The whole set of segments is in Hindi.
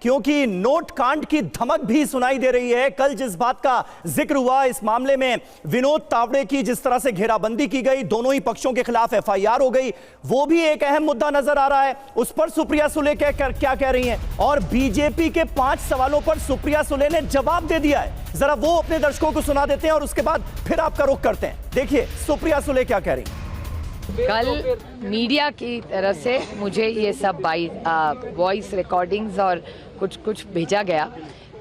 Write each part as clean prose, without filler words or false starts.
क्योंकि नोट कांड की धमक भी सुनाई दे रही है। कल जिस बात का जिक्र हुआ इस मामले में, विनोद तावड़े की जिस तरह से घेराबंदी की गई, दोनों ही पक्षों के खिलाफ एफआईआर हो गई, वो भी एक अहम मुद्दा नजर आ रहा है। उस पर सुप्रिया सुले क्या कह रही हैं, और बीजेपी के 5 सवालों पर सुप्रिया सुले ने जवाब दे दिया है। जरा वो अपने दर्शकों को सुना देते हैं और उसके बाद फिर आपका रुख करते हैं। देखिए सुप्रिया सुले क्या कह रही हैं। कल मीडिया की तरफ से मुझे ये सब वॉइस रिकॉर्डिंग्स और कुछ भेजा गया।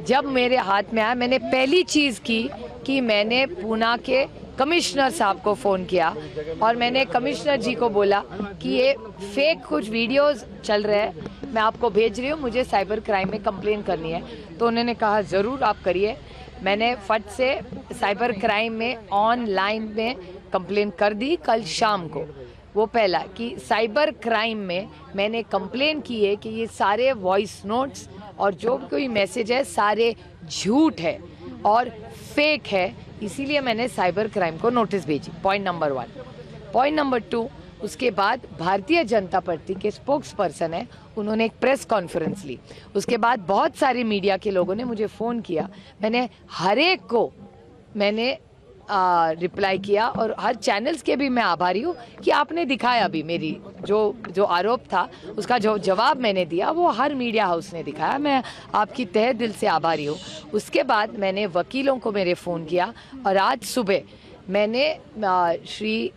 जब मेरे हाथ में आया, मैंने पहली चीज़ की कि मैंने पूना के कमिश्नर साहब को फ़ोन किया और मैंने कमिश्नर जी को बोला कि ये फेक कुछ वीडियोस चल रहे हैं, मैं आपको भेज रही हूँ, मुझे साइबर क्राइम में कंप्लेन करनी है। तो उन्होंने कहा ज़रूर आप करिए। मैंने फट से साइबर क्राइम में ऑनलाइन में कंप्लेन कर दी कल शाम को। वो पहला कि साइबर क्राइम में मैंने कंप्लेन की है कि ये सारे वॉइस नोट्स और जो कोई मैसेज है सारे झूठ है और फेक है, इसीलिए मैंने साइबर क्राइम को नोटिस भेजी। Point number 1। पॉइंट नंबर 2, उसके बाद भारतीय जनता पार्टी के स्पोक्स पर्सन है, उन्होंने एक प्रेस कॉन्फ्रेंस ली। उसके बाद बहुत सारे मीडिया के लोगों ने मुझे फ़ोन किया, मैंने हर एक को मैंने रिप्लाई किया और हर चैनल्स के भी मैं आभारी हूँ कि आपने दिखाया भी मेरी जो आरोप था उसका जो जवाब मैंने दिया वो हर मीडिया हाउस ने दिखाया। मैं आपकी तहे दिल से आभारी हूँ। उसके बाद मैंने वकीलों को मेरे फ़ोन किया और आज सुबह मैंने श्री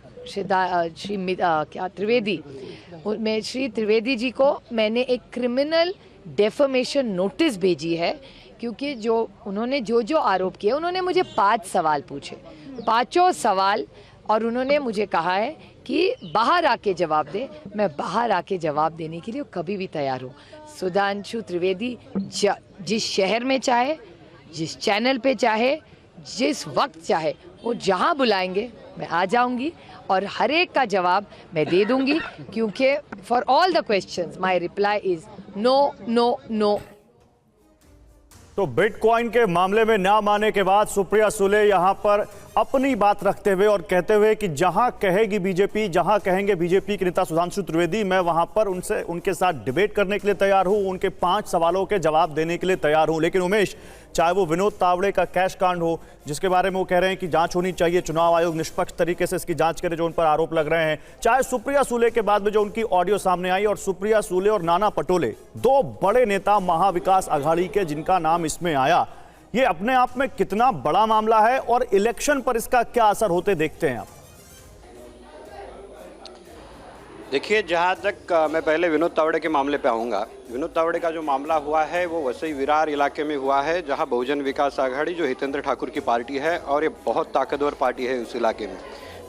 त्रिवेदी जी को मैंने एक क्रिमिनल डेफमेशन नोटिस भेजी है, क्योंकि उन्होंने जो आरोप किए, उन्होंने मुझे 5 सवाल पूछे, 5 सवाल, और उन्होंने मुझे कहा है कि बाहर आके जवाब दे। मैं बाहर आके जवाब देने के लिए कभी भी तैयार हूँ। सुधांशु त्रिवेदी जिस शहर में चाहे, जिस चैनल पे चाहे, जिस वक्त चाहे, वो जहाँ बुलाएंगे मैं आ जाऊँगी और हर एक का जवाब मैं दे दूँगी, क्योंकि for all the questions my reply is no no no. तो बिटकॉइन के मामले में ना मानने के बाद सुप्रिया सुले यहां पर अपनी बात रखते हुए और कहते हुए कि जहां कहेगी बीजेपी, जहां कहेंगे बीजेपी के नेता सुधांशु त्रिवेदी, मैं वहां पर उनके साथ डिबेट करने के लिए तैयार हूं, उनके 5 सवालों के जवाब देने के लिए तैयार हूं। लेकिन उमेश, चाहे वो विनोद तावड़े का कैश कांड हो, जिसके बारे में वो कह रहे हैं कि जांच होनी चाहिए, चुनाव आयोग निष्पक्ष तरीके से इसकी जांच करे जो उन पर आरोप लग रहे हैं, चाहे सुप्रिया सुले के बाद में जो उनकी ऑडियो सामने आई, और सुप्रिया सुले और नाना पटोले, 2 बड़े नेता महाविकास अघाड़ी के जिनका नाम इसमें आया, ये अपने आप में कितना बड़ा मामला है और इलेक्शन पर इसका क्या असर होते देखते हैं आप? देखिए, जहाँ तक मैं पहले विनोद तावड़े के मामले पे आऊँगा। विनोद तावड़े का जो मामला हुआ है वो वसई विरार इलाके में हुआ है, जहाँ बहुजन विकास आघाड़ी जो हितेंद्र ठाकुर की पार्टी है और ये बहुत ताकतवर पार्टी है उस इलाके में।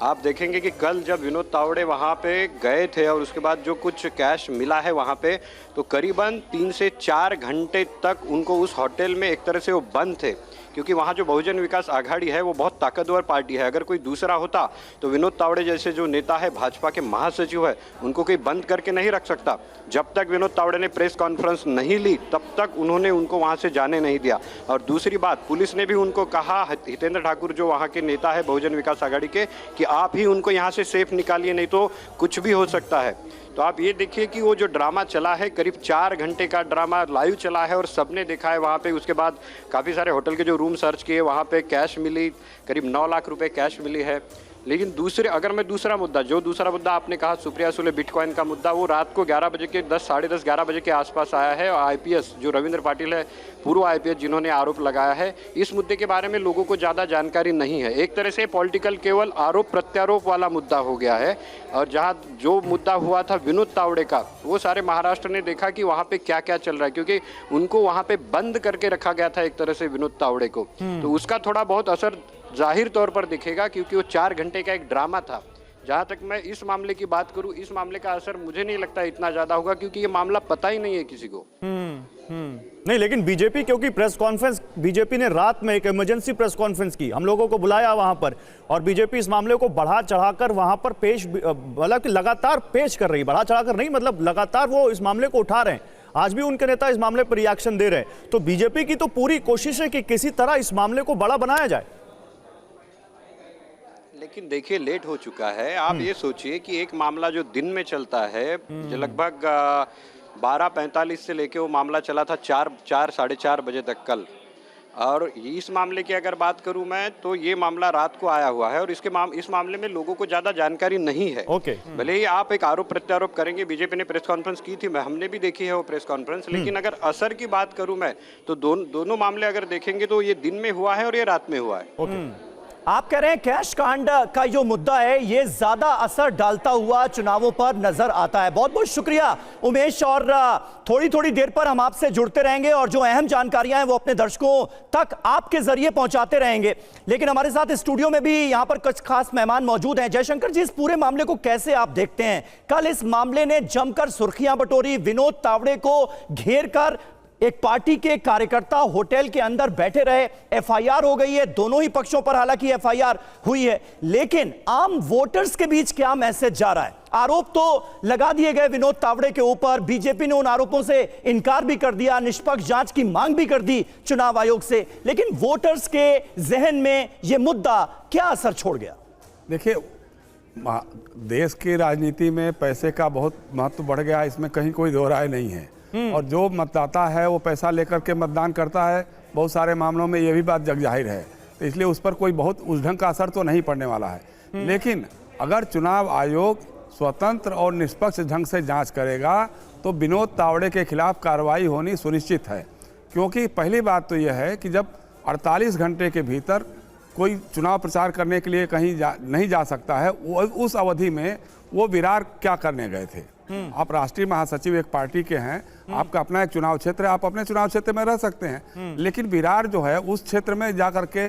आप देखेंगे कि कल जब विनोद तावड़े वहाँ पे गए थे और उसके बाद जो कुछ कैश मिला है वहाँ पे, तो करीबन 3 से 4 घंटे तक उनको उस होटल में एक तरह से वो बंद थे, क्योंकि वहाँ जो बहुजन विकास आघाड़ी है वो बहुत ताकतवर पार्टी है। अगर कोई दूसरा होता तो विनोद तावड़े जैसे जो नेता है, भाजपा के महासचिव है, उनको कोई बंद करके नहीं रख सकता। जब तक विनोद तावड़े ने प्रेस कॉन्फ्रेंस नहीं ली तब तक उन्होंने उनको वहाँ से जाने नहीं दिया। और दूसरी बात, पुलिस ने भी उनको कहा, हितेंद्र ठाकुर जो वहाँ के नेता है बहुजन विकास आघाड़ी के, कि आप ही उनको यहाँ से सेफ निकालिए, नहीं तो कुछ भी हो सकता है। तो आप ये देखिए कि वो जो ड्रामा चला है, करीब 4 घंटे का ड्रामा लाइव चला है और सबने देखा है वहाँ पे। उसके बाद काफ़ी सारे होटल के जो रूम सर्च किए, वहाँ पे कैश मिली, करीब 9 लाख रुपए कैश मिली है। लेकिन अगर मैं दूसरा मुद्दा आपने कहा सुप्रिया सुले बिटकॉइन का मुद्दा, वो रात को 11 बजे के 10 साढ़े 10 11 बजे के आसपास आया है। और आईपीएस जो रविंद्र पाटिल है, पूर्व आईपीएस, जिन्होंने आरोप लगाया है, इस मुद्दे के बारे में लोगों को ज़्यादा जानकारी नहीं है। एक तरह से पॉलिटिकल केवल आरोप प्रत्यारोप वाला मुद्दा हो गया है। और जहाँ जो मुद्दा हुआ था विनोद तावड़े का, वो सारे महाराष्ट्र ने देखा कि वहाँ पे क्या क्या चल रहा है, क्योंकि उनको वहाँ पे बंद करके रखा गया था एक तरह से विनोद तावड़े को। तो उसका थोड़ा बहुत असर जाहिर तौर पर दिखेगा, क्योंकि वो 4 घंटे का एक ड्रामा था। जहाँ तक मैं इस मामले की बात करूँ, इस मामले का असर मुझे नहीं लगता इतना ज़्यादा होगा, क्योंकि ये मामला पता ही नहीं है किसी को। नहीं, लेकिन बीजेपी, क्योंकि प्रेस कॉन्फ्रेंस बीजेपी ने रात में एक इमरजेंसी प्रेस कॉन्फ्रेंस की, हम लोगों को बुलाया वहां पर, और बीजेपी इस मामले को बढ़ा चढ़ाकर वहां पर पेश, मतलब कि लगातार पेश कर रही, बढ़ा चढ़ाकर नहीं, मतलब लगातार वो इस मामले को उठा रहे हैं। आज भी उनके नेता इस मामले पर रिएक्शन दे रहे हैं। तो बीजेपी की तो पूरी कोशिश है कि किसी तरह इस मामले को बड़ा बनाया जाए। लेकिन देखिए, लेट हो चुका है। आप ये सोचिए कि एक मामला जो दिन में चलता है, जो लगभग 12:45 से लेके वो मामला चला था 4 साढ़े 4 बजे तक कल। और इस मामले की अगर बात करूं मैं, तो ये मामला रात को आया हुआ है और इस मामले में लोगों को ज़्यादा जानकारी नहीं है। ओके। भले ही आप एक आरोप प्रत्यारोप करेंगे, बीजेपी ने प्रेस कॉन्फ्रेंस की थी, हमने भी देखी है वो प्रेस कॉन्फ्रेंस, लेकिन अगर असर की बात करूं मैं, तो दोनों मामले अगर देखेंगे तो ये दिन में हुआ है और ये रात में हुआ है। ओके। आप कह रहे हैं कैश कांड का जो मुद्दा है ये ज्यादा असर डालता हुआ चुनावों पर नजर आता है। बहुत बहुत शुक्रिया उमेश, और थोड़ी थोड़ी देर पर हम आपसे जुड़ते रहेंगे और जो अहम जानकारियां हैं वो अपने दर्शकों तक आपके जरिए पहुंचाते रहेंगे। लेकिन हमारे साथ स्टूडियो में भी यहां पर कुछ खास मेहमान मौजूद हैं। जयशंकर जी, इस पूरे मामले को कैसे आप देखते हैं? कल इस मामले ने जमकर सुर्खियां बटोरी, विनोद तावड़े को घेर कर एक पार्टी के कार्यकर्ता होटल के अंदर बैठे रहे, एफआईआर हो गई है, दोनों ही पक्षों पर हालांकि एफआईआर हुई है, लेकिन आम वोटर्स के बीच क्या मैसेज जा रहा है? आरोप तो लगा दिए गए विनोद तावड़े के ऊपर, बीजेपी ने उन आरोपों से इनकार भी कर दिया, निष्पक्ष जांच की मांग भी कर दी चुनाव आयोग से, लेकिन वोटर्स के जहन में यह मुद्दा क्या असर छोड़ गया? देखिए, देश की राजनीति में पैसे का बहुत महत्व बढ़ गया, इसमें कहीं कोई दो राय नहीं है। और जो मतदाता है वो पैसा लेकर के मतदान करता है, बहुत सारे मामलों में ये भी बात जग जाहिर है, तो इसलिए उस पर कोई बहुत उस ढंग का असर तो नहीं पड़ने वाला है। लेकिन अगर चुनाव आयोग स्वतंत्र और निष्पक्ष ढंग से जांच करेगा तो विनोद तावड़े के खिलाफ कार्रवाई होनी सुनिश्चित है। क्योंकि पहली बात तो यह है कि जब 48 घंटे के भीतर कोई चुनाव प्रचार करने के लिए कहीं नहीं जा सकता है, वो उस अवधि में वो विरार क्या करने गए थे? आप राष्ट्रीय महासचिव एक पार्टी के हैं, आपका अपना एक चुनाव क्षेत्र है, आप अपने चुनाव क्षेत्र में रह सकते हैं, लेकिन विरार जो है उस क्षेत्र में जाकर के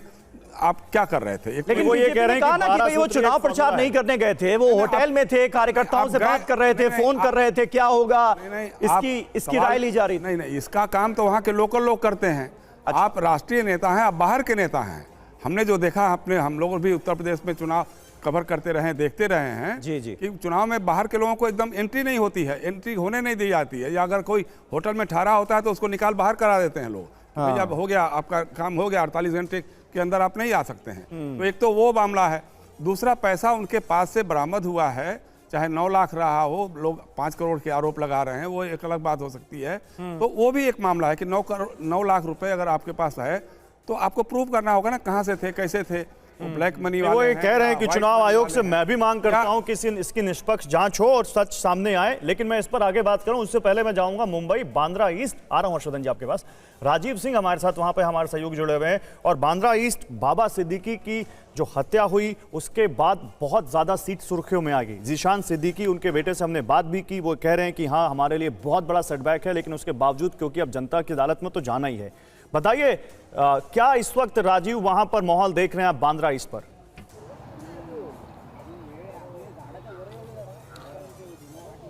आप क्या कर रहे थे? लेकिन वो ये कह रहे हैं कि भाई वो चुनाव प्रचार नहीं करने गए थे, वो होटल में थे, कार्यकर्ताओं से बात कर रहे थे, फोन कर रहे थे, क्या होगा इसकी राय ली जा रही? नहीं, इसका काम तो वहाँ के लोकल लोग करते हैं। आप राष्ट्रीय नेता हैं, आप बाहर के नेता हैं। हमने जो देखा, हम लोग भी उत्तर प्रदेश में चुनाव कवर करते रहे, देखते रहे हैं जी कि चुनाव में बाहर के लोगों को एकदम एंट्री नहीं होती है, एंट्री होने नहीं दी जाती है, या अगर कोई होटल में ठहरा होता है तो उसको निकाल बाहर करा देते हैं लोग। हाँ। जब हो गया, आपका काम हो गया, 48 घंटे के अंदर आप नहीं आ सकते हैं। तो एक तो वो मामला है। दूसरा, पैसा उनके पास से बरामद हुआ है, चाहे 9 लाख रहा हो, लोग 5 करोड़ के आरोप लगा रहे हैं, वो एक अलग बात हो सकती है। तो वो भी एक मामला है कि 9 लाख रुपए अगर आपके पास है तो आपको प्रूव करना होगा ना, कहाँ से थे, कैसे थे, ब्लैक मनी वाले। वो ये कह रहे हैं कि चुनाव आयोग से मैं भी मांग करता हूं कि इसकी निष्पक्ष जांच हो और सच सामने आए। लेकिन मैं इस पर आगे बात करूं उससे पहले मैं जाऊंगा मुंबई बांद्रा ईस्ट। आ रहा हूं हर्षवर्धन जी आपके पास। राजीव सिंह हमारे साथ वहां पे हमारे सहयोगी जुड़े हुए हैं। और बांद्रा ईस्ट बाबा सिद्दीकी की जो हत्या हुई उसके बाद बहुत ज्यादा सीट सुर्खियों में आ गई। जीशान सिद्दीकी, उनके बेटे से हमने बात भी की, वो कह रहे हैं कि हाँ हमारे लिए बहुत बड़ा सेटबैक है, लेकिन उसके बावजूद क्योंकि अब जनता की अदालत में तो जाना ही है। बताइए क्या इस वक्त राजीव वहां पर माहौल देख रहे हैं आप बांद्रा ईस्ट पर?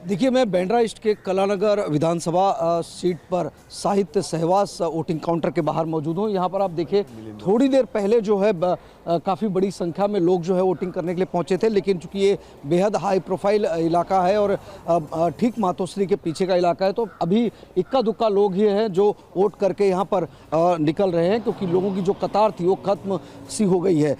देखिए, मैं बांद्रा ईस्ट के कलानगर विधानसभा सीट पर साहित्य सहवास वोटिंग काउंटर के बाहर मौजूद हूँ। यहाँ पर आप देखिए, थोड़ी देर पहले जो है काफ़ी बड़ी संख्या में लोग जो है वोटिंग करने के लिए पहुँचे थे, लेकिन चूंकि ये बेहद हाई प्रोफाइल इलाका है और ठीक मातोश्री के पीछे का इलाका है, तो अभी इक्का दुक्का लोग ही हैं जो वोट करके यहाँ पर निकल रहे हैं, क्योंकि लोगों की जो कतार थी वो खत्म सी हो गई है।